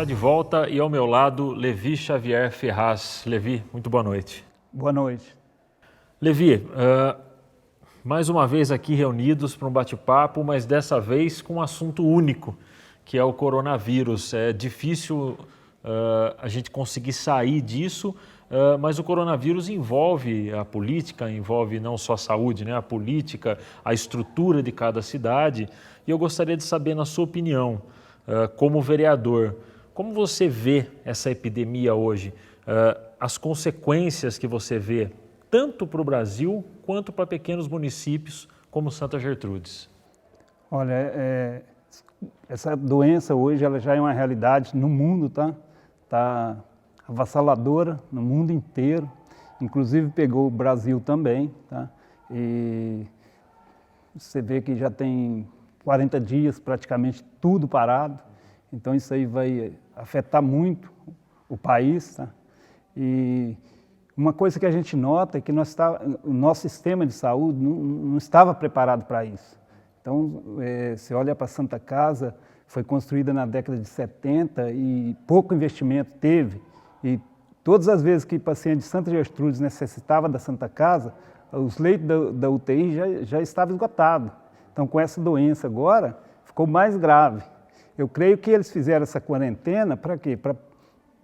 está de volta e ao meu lado, Levi Xavier Ferraz. Levi, muito boa noite. Boa noite. Levi, mais uma vez aqui reunidos para um bate-papo, mas dessa vez com um assunto único, que é o coronavírus. É difícil a gente conseguir sair disso, mas o coronavírus envolve a política, envolve não só a saúde, né? A política, a estrutura de cada cidade. E eu gostaria de saber, na sua opinião, como vereador, como você vê essa epidemia hoje, as consequências que você vê, tanto para o Brasil quanto para pequenos municípios como Santa Gertrudes? Olha, essa doença hoje ela já é uma realidade no mundo, tá? Tá avassaladora no mundo inteiro, inclusive pegou o Brasil também, tá? E você vê que já tem 40 dias praticamente tudo parado, então isso aí vai afetar muito o país, tá? E uma coisa que a gente nota é que o nosso sistema de saúde não estava preparado para isso. Então, você olha para a Santa Casa, foi construída na década de 70 e pouco investimento teve. E todas as vezes que paciente de Santa Gertrudes necessitava da Santa Casa, os leitos da UTI já estavam esgotados. Então, com essa doença agora, ficou mais grave. Eu creio que eles fizeram essa quarentena para quê? Para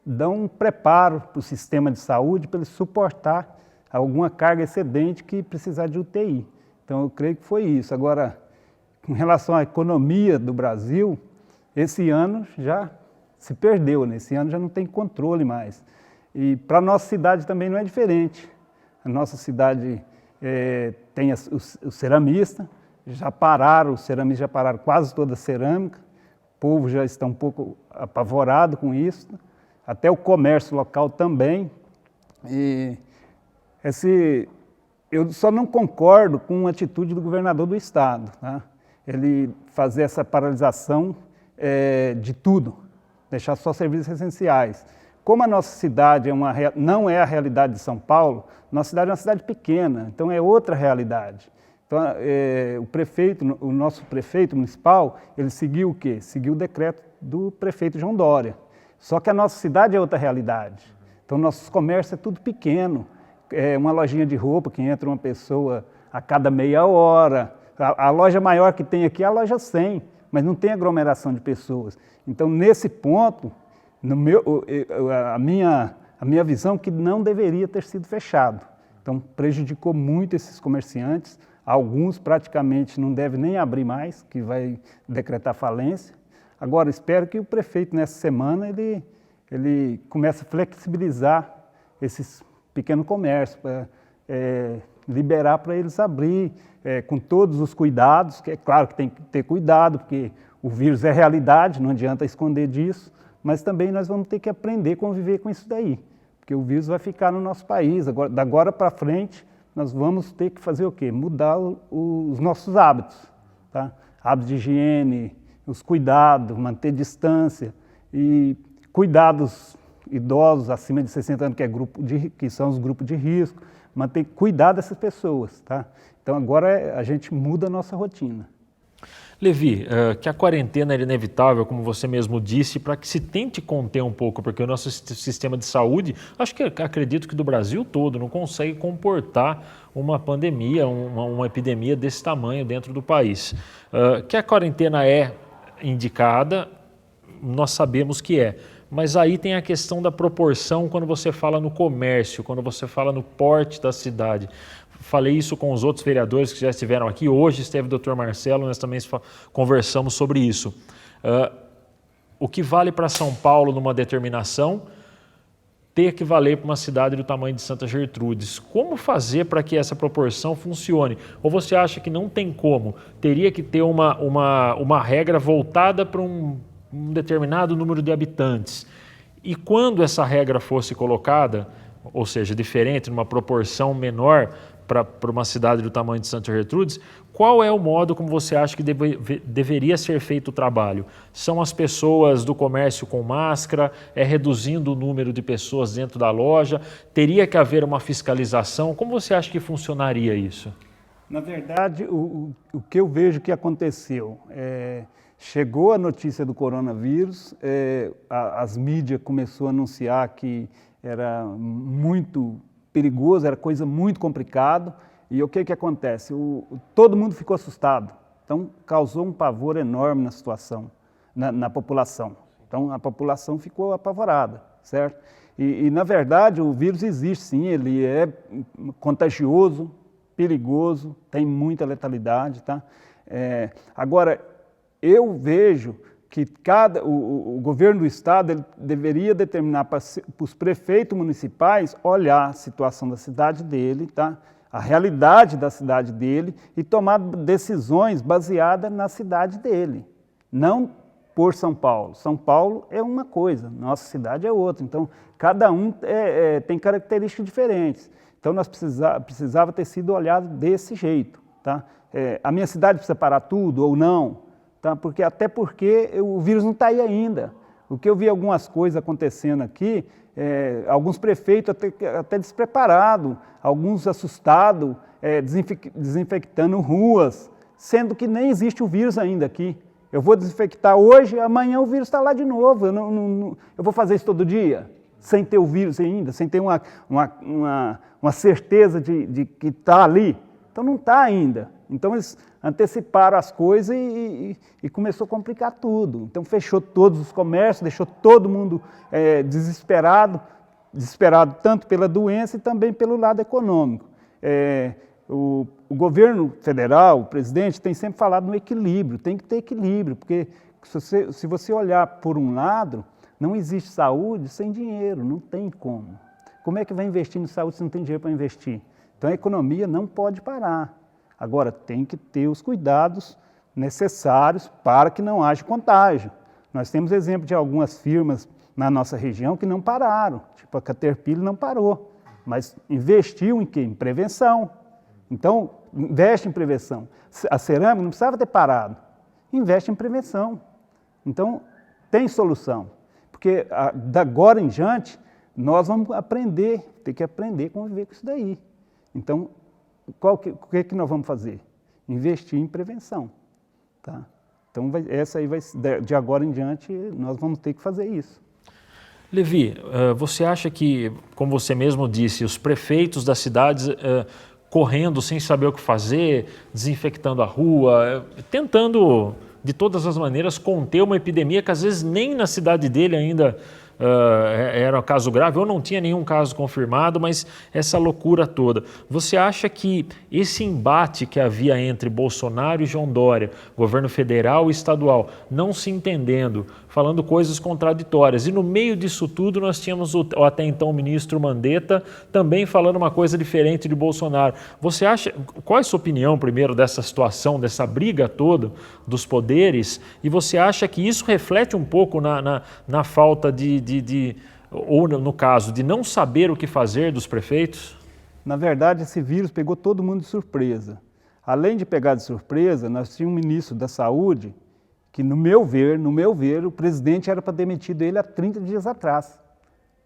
dar um preparo para o sistema de saúde, para ele suportar alguma carga excedente que precisar de UTI. Então, eu creio que foi isso. Agora, com relação à economia do Brasil, esse ano já se perdeu, né? Esse ano já não tem controle mais. E para a nossa cidade também não é diferente. A nossa cidade tem os ceramistas, os ceramistas já pararam quase toda a cerâmica, o povo já está um pouco apavorado com isso, até o comércio local também. E eu só não concordo com a atitude do governador do estado, tá? Ele fazer essa paralisação de tudo, deixar só serviços essenciais. Como a nossa cidade não é a realidade de São Paulo, nossa cidade é uma cidade pequena, então é outra realidade. Então, o nosso prefeito municipal, ele seguiu o quê? Seguiu o decreto do prefeito João Dória. Só que a nossa cidade é outra realidade. Então, nossos comércios é tudo pequeno. É uma lojinha de roupa que entra uma pessoa a cada meia hora. A loja maior que tem aqui é a loja 100, mas não tem aglomeração de pessoas. Então, nesse ponto, a minha visão é que não deveria ter sido fechado. Então, prejudicou muito esses comerciantes. Alguns praticamente não devem nem abrir mais, que vai decretar falência. Agora, espero que o prefeito, nessa semana, ele comece a flexibilizar esses pequenos comércios, para liberar para eles abrir com todos os cuidados, que é claro que tem que ter cuidado, porque o vírus é realidade, não adianta esconder disso, mas também nós vamos ter que aprender a conviver com isso daí, porque o vírus vai ficar no nosso país. Agora, da agora para frente, nós vamos ter que fazer o quê? Mudar os nossos hábitos, tá? Hábitos de higiene, os cuidados, manter distância e cuidar dos idosos acima de 60 anos, que são os grupos de risco, cuidar dessas pessoas, tá? Então agora a gente muda a nossa rotina. Levi, que a quarentena é inevitável, como você mesmo disse, para que se tente conter um pouco, porque o nosso sistema de saúde, acredito que do Brasil todo, não consegue comportar uma pandemia, uma epidemia desse tamanho dentro do país. Que a quarentena é indicada, nós sabemos que é, mas aí tem a questão da proporção quando você fala no comércio, quando você fala no porte da cidade. Falei isso com os outros vereadores que já estiveram aqui, hoje esteve o Dr. Marcelo, nós também conversamos sobre isso. O que vale para São Paulo numa determinação, ter que valer para uma cidade do tamanho de Santa Gertrudes. Como fazer para que essa proporção funcione? Ou você acha que não tem como? Teria que ter uma regra voltada para um determinado número de habitantes. E quando essa regra fosse colocada, ou seja, diferente, numa proporção menor para uma cidade do tamanho de Santa Gertrudes, qual é o modo como você acha que deveria ser feito o trabalho? São as pessoas do comércio com máscara? É reduzindo o número de pessoas dentro da loja? Teria que haver uma fiscalização? Como você acha que funcionaria isso? Na verdade, o que eu vejo que aconteceu, Chegou a notícia do coronavírus, as mídias começaram a anunciar que era muito perigoso, era coisa muito complicada, e o que acontece? Todo mundo ficou assustado, então causou um pavor enorme na situação, na população. Então a população ficou apavorada, certo? E na verdade o vírus existe sim, ele é contagioso, perigoso, tem muita letalidade, tá? Agora, eu vejo que o governo do estado ele deveria determinar para os prefeitos municipais olhar a situação da cidade dele, tá? A realidade da cidade dele e tomar decisões baseadas na cidade dele, não por São Paulo. São Paulo é uma coisa, nossa cidade é outra, então cada um tem características diferentes. Então nós precisava ter sido olhado desse jeito, tá? A minha cidade precisa parar tudo ou não? Tá? Até porque o vírus não está aí ainda. O que eu vi algumas coisas acontecendo aqui, alguns prefeitos até despreparados, alguns assustados, desinfectando ruas, sendo que nem existe o vírus ainda aqui. Eu vou desinfectar hoje, amanhã o vírus está lá de novo. Eu vou fazer isso todo dia, sem ter o vírus ainda, sem ter uma certeza de que está ali. Então não está ainda. Então eles anteciparam as coisas e começou a complicar tudo. Então fechou todos os comércios, deixou todo mundo desesperado tanto pela doença e também pelo lado econômico. O governo federal, o presidente, tem sempre falado no equilíbrio, tem que ter equilíbrio, porque se você olhar por um lado, não existe saúde sem dinheiro, não tem como. Como é que vai investir em saúde se não tem dinheiro para investir? Então a economia não pode parar. Agora, tem que ter os cuidados necessários para que não haja contágio. Nós temos exemplo de algumas firmas na nossa região que não pararam, tipo a Caterpillar não parou, mas investiu em quê? Em prevenção. Então, investe em prevenção. A cerâmica não precisava ter parado, investe em prevenção. Então, tem solução, porque da agora em diante, nós vamos aprender, ter que aprender a conviver com isso daí. Então, o que nós vamos fazer? Investir em prevenção. Tá? Então, de agora em diante, nós vamos ter que fazer isso. Levi, você acha que, como você mesmo disse, os prefeitos das cidades correndo sem saber o que fazer, desinfectando a rua, tentando de todas as maneiras conter uma epidemia que às vezes nem na cidade dele ainda era um caso grave, ou não tinha nenhum caso confirmado, mas essa loucura toda. Você acha que esse embate que havia entre Bolsonaro e João Dória, governo federal e estadual, não se entendendo, falando coisas contraditórias, e no meio disso tudo nós tínhamos o até então ministro Mandetta também falando uma coisa diferente de Bolsonaro. Você acha, qual é a sua opinião primeiro dessa situação, dessa briga toda dos poderes, e você acha que isso reflete um pouco na falta ou no caso, de não saber o que fazer dos prefeitos? Na verdade, esse vírus pegou todo mundo de surpresa. Além de pegar de surpresa, nós tínhamos um ministro da Saúde que, no meu ver, o presidente era para ter demitido ele há 30 dias atrás.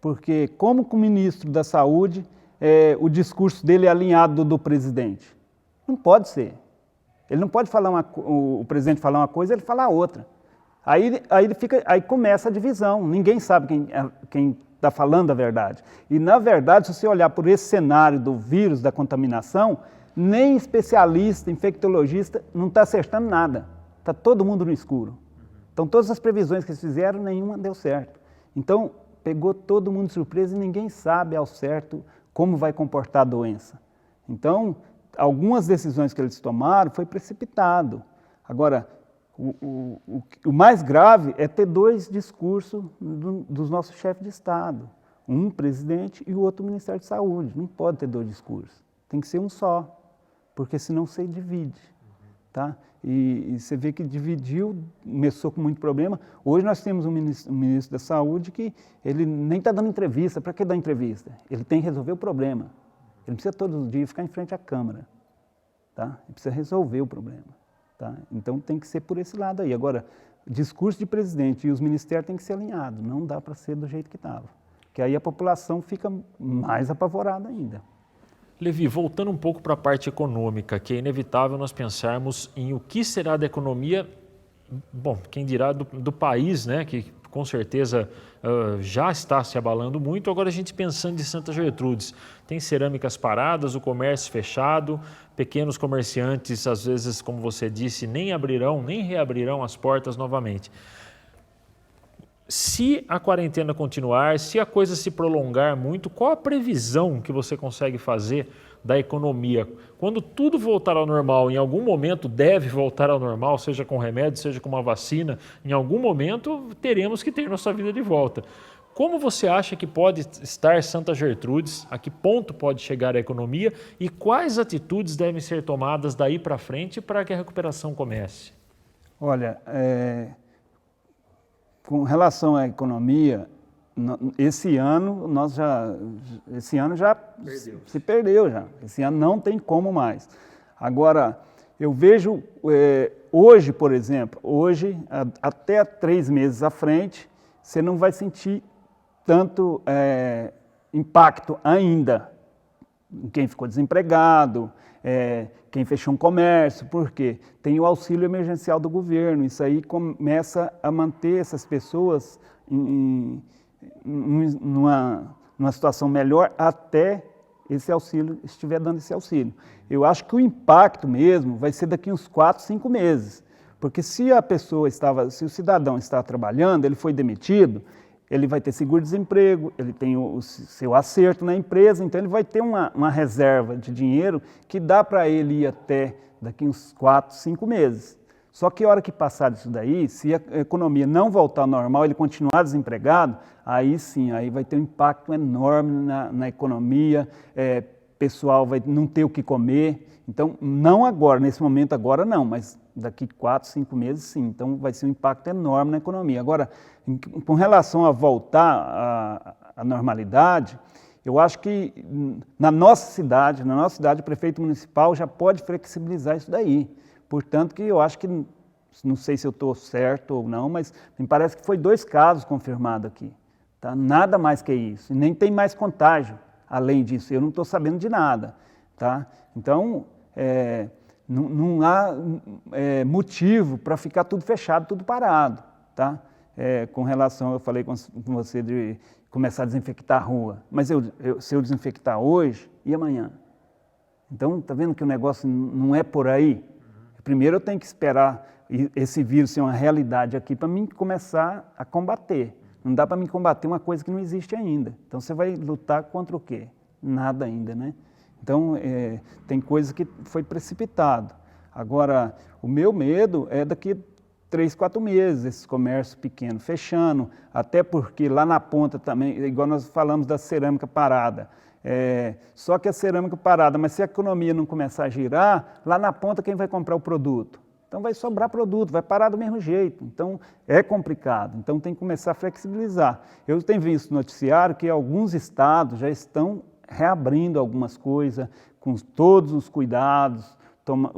Porque como que o ministro da Saúde, o discurso dele é alinhado do presidente? Não pode ser. Ele não pode falar o presidente falar uma coisa e ele falar outra. Aí começa a divisão, ninguém sabe quem está falando a verdade. E, na verdade, se você olhar por esse cenário do vírus, da contaminação, nem especialista, infectologista, não está acertando nada. Está todo mundo no escuro. Então, todas as previsões que eles fizeram, nenhuma deu certo. Então, pegou todo mundo de surpresa e ninguém sabe ao certo como vai comportar a doença. Então, algumas decisões que eles tomaram foi precipitado. Agora, o mais grave é ter dois discursos dos nossos chefes de Estado. Um presidente e o outro Ministério da Saúde. Não pode ter dois discursos. Tem que ser um só, porque senão você divide. Tá? E você vê que dividiu, começou com muito problema. Hoje nós temos um ministro da Saúde que ele nem está dando entrevista. Para que dar entrevista? Ele tem que resolver o problema. Ele não precisa todos os dias ficar em frente à Câmara. Tá? Ele precisa resolver o problema. Tá? Então tem que ser por esse lado aí. Agora, o discurso de presidente e os ministérios têm que ser alinhados, não dá para ser do jeito que estava. Porque aí a população fica mais apavorada ainda. Levi, voltando um pouco para a parte econômica, que é inevitável nós pensarmos em o que será da economia bom, quem dirá do país, né, que com certeza já está se abalando muito. Agora a gente pensando em Santa Gertrudes, tem cerâmicas paradas, o comércio fechado, pequenos comerciantes, às vezes, como você disse, nem abrirão, nem reabrirão as portas novamente. Se a quarentena continuar, se a coisa se prolongar muito, qual a previsão que você consegue fazer da economia? Quando tudo voltar ao normal, em algum momento deve voltar ao normal, seja com remédio, seja com uma vacina, em algum momento teremos que ter nossa vida de volta. Como você acha que pode estar Santa Gertrudes? A que ponto pode chegar a economia? E quais atitudes devem ser tomadas daí para frente para que a recuperação comece? Olha, com relação à economia, esse ano já se perdeu já. Esse ano não tem como mais. Agora, eu vejo hoje, por exemplo, até 3 meses à frente, você não vai sentir tanto impacto ainda em quem ficou desempregado, quem fechou um comércio, porque tem o auxílio emergencial do governo, isso aí começa a manter essas pessoas numa situação melhor até esse auxílio estiver dando esse auxílio. Eu acho que o impacto mesmo vai ser daqui uns 4, 5 meses, porque se o cidadão está trabalhando, ele foi demitido, ele vai ter seguro-desemprego, ele tem o seu acerto na empresa, então ele vai ter uma reserva de dinheiro que dá para ele ir até daqui uns 4, 5 meses. Só que a hora que passar disso daí, se a economia não voltar ao normal, ele continuar desempregado, aí sim, aí vai ter um impacto enorme na economia, pessoal vai não ter o que comer. Então, não agora, nesse momento agora não, mas daqui 4, 5 meses sim. Então, vai ser um impacto enorme na economia. Agora, com relação a voltar à normalidade, eu acho que na nossa cidade, o prefeito municipal já pode flexibilizar isso daí. Portanto, que eu acho que, não sei se eu estou certo ou não, mas me parece que foi 2 casos confirmados aqui. Tá? Nada mais que isso. E nem tem mais contágio além disso. Eu não estou sabendo de nada. Tá? Então, não há motivo para ficar tudo fechado, tudo parado. Tá? Com relação, eu falei com você de começar a desinfectar a rua. Mas se eu desinfectar hoje, e amanhã? Então, está vendo que o negócio não é por aí? Primeiro eu tenho que esperar esse vírus ser uma realidade aqui para mim começar a combater. Não dá para mim combater uma coisa que não existe ainda. Então você vai lutar contra o quê? Nada ainda, né? Então tem coisa que foi precipitado. Agora, o meu medo é daqui 3, 4 meses, esses comércios pequenos fechando, até porque lá na ponta também, igual nós falamos da cerâmica parada, só que a cerâmica parada, mas se a economia não começar a girar, lá na ponta quem vai comprar o produto? Então vai sobrar produto, vai parar do mesmo jeito. Então é complicado, então tem que começar a flexibilizar. Eu tenho visto no noticiário que alguns estados já estão reabrindo algumas coisas, com todos os cuidados,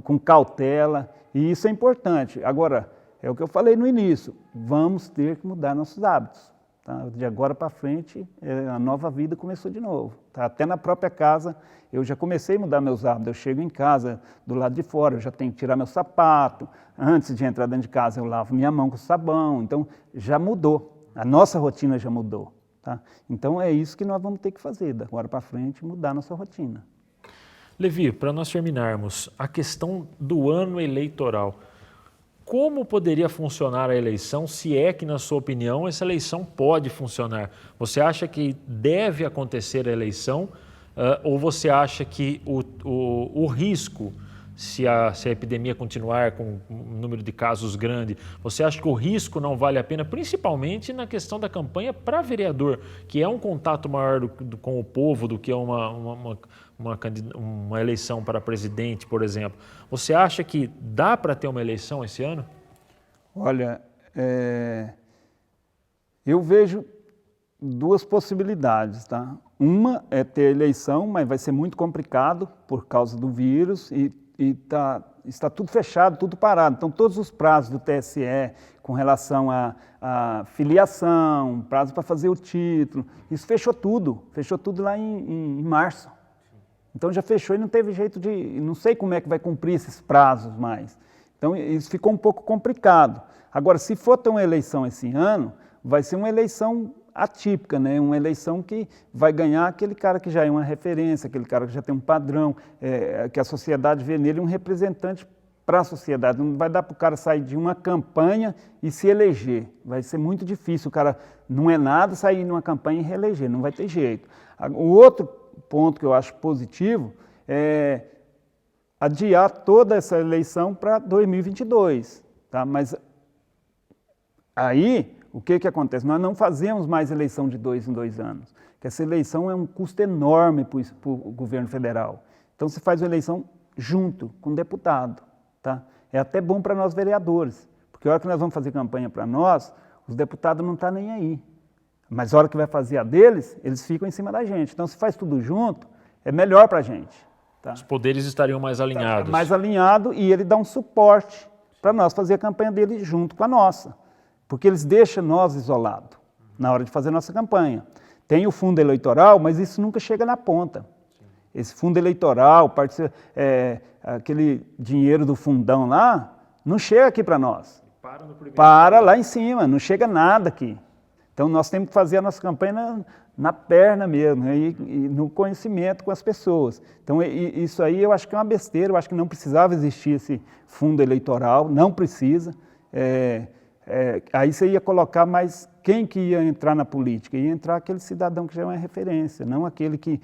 com cautela, e isso é importante. Agora, é o que eu falei no início, vamos ter que mudar nossos hábitos. Tá? De agora para frente, a nova vida começou de novo. Tá? Até na própria casa, eu já comecei a mudar meus hábitos. Eu chego em casa, do lado de fora, eu já tenho que tirar meu sapato. Antes de entrar dentro de casa, eu lavo minha mão com sabão. Então, já mudou. A nossa rotina já mudou. Tá? Então, é isso que nós vamos ter que fazer. Da agora para frente, mudar a nossa rotina. Levi, para nós terminarmos, a questão do ano eleitoral. Como poderia funcionar a eleição, se é que, na sua opinião, essa eleição pode funcionar? Você acha que deve acontecer a eleição ou você acha que o risco, se a epidemia continuar com um número de casos grande, você acha que o risco não vale a pena, principalmente na questão da campanha para vereador, que é um contato maior com o povo do que uma eleição para presidente, por exemplo. Você acha que dá para ter uma eleição esse ano? Olha, eu vejo 2 possibilidades, tá? Uma é ter eleição, mas vai ser muito complicado por causa do vírus e está tudo fechado, tudo parado. Então, todos os prazos do TSE com relação à filiação, prazo para fazer o título, isso fechou tudo lá em março. Então já fechou e não teve jeito não sei como é que vai cumprir esses prazos mais. Então isso ficou um pouco complicado. Agora, se for ter uma eleição esse ano, vai ser uma eleição atípica, né? Uma eleição que vai ganhar aquele cara que já é uma referência, aquele cara que já tem um padrão, que a sociedade vê nele um representante para a sociedade. Não vai dar para o cara sair de uma campanha e se eleger. Vai ser muito difícil. O cara não é nada sair de uma campanha e reeleger, não vai ter jeito. O outro ponto que eu acho positivo é adiar toda essa eleição para 2022. Tá? Mas aí, o que acontece? Nós não fazemos mais eleição de 2 em 2 anos, porque essa eleição é um custo enorme para o governo federal. Então, se faz uma eleição junto com o deputado. Tá? É até bom para nós vereadores, porque a hora que nós vamos fazer campanha para nós, os deputados não estão nem aí. Mas a hora que vai fazer a deles, eles ficam em cima da gente. Então, se faz tudo junto, é melhor para a gente. Tá? Os poderes estariam mais alinhados. Mais alinhado e ele dá um suporte para nós fazer a campanha dele junto com a nossa. Porque eles deixam nós isolados na hora de fazer a nossa campanha. Tem o fundo eleitoral, mas isso nunca chega na ponta. Esse fundo eleitoral, aquele dinheiro do fundão lá, não chega aqui para nós. Para lá em cima, não chega nada aqui. Então nós temos que fazer a nossa campanha na perna mesmo, e no conhecimento com as pessoas. Então isso aí eu acho que é uma besteira, eu acho que não precisava existir esse fundo eleitoral, não precisa. Aí você ia colocar mais quem que ia entrar na política? Ia entrar aquele cidadão que já é uma referência, não aquele que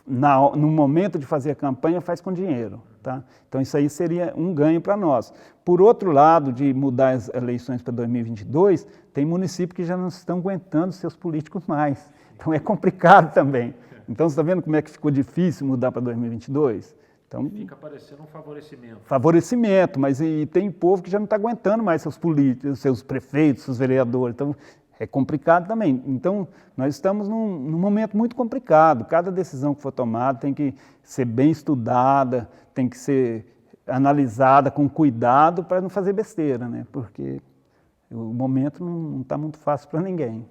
no momento de fazer a campanha faz com dinheiro. Tá? Então isso aí seria um ganho para nós. Por outro lado, de mudar as eleições para 2022, tem municípios que já não estão aguentando seus políticos mais. Então é complicado também. Então você está vendo como é que ficou difícil mudar para 2022? Então, fica parecendo um favorecimento. Favorecimento, mas tem povo que já não está aguentando mais seus políticos, seus prefeitos, seus vereadores. Então, é complicado também. Então, nós estamos num momento muito complicado. Cada decisão que for tomada tem que ser bem estudada, tem que ser analisada com cuidado para não fazer besteira, né? Porque o momento não está muito fácil para ninguém.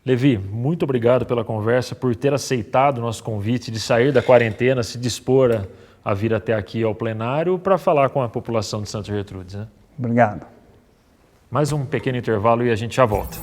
Levi, muito obrigado pela conversa, por ter aceitado o nosso convite de sair da quarentena, se dispor a vir até aqui ao plenário para falar com a população de Santa Gertrudes. Né? Obrigado. Mais um pequeno intervalo e a gente já volta.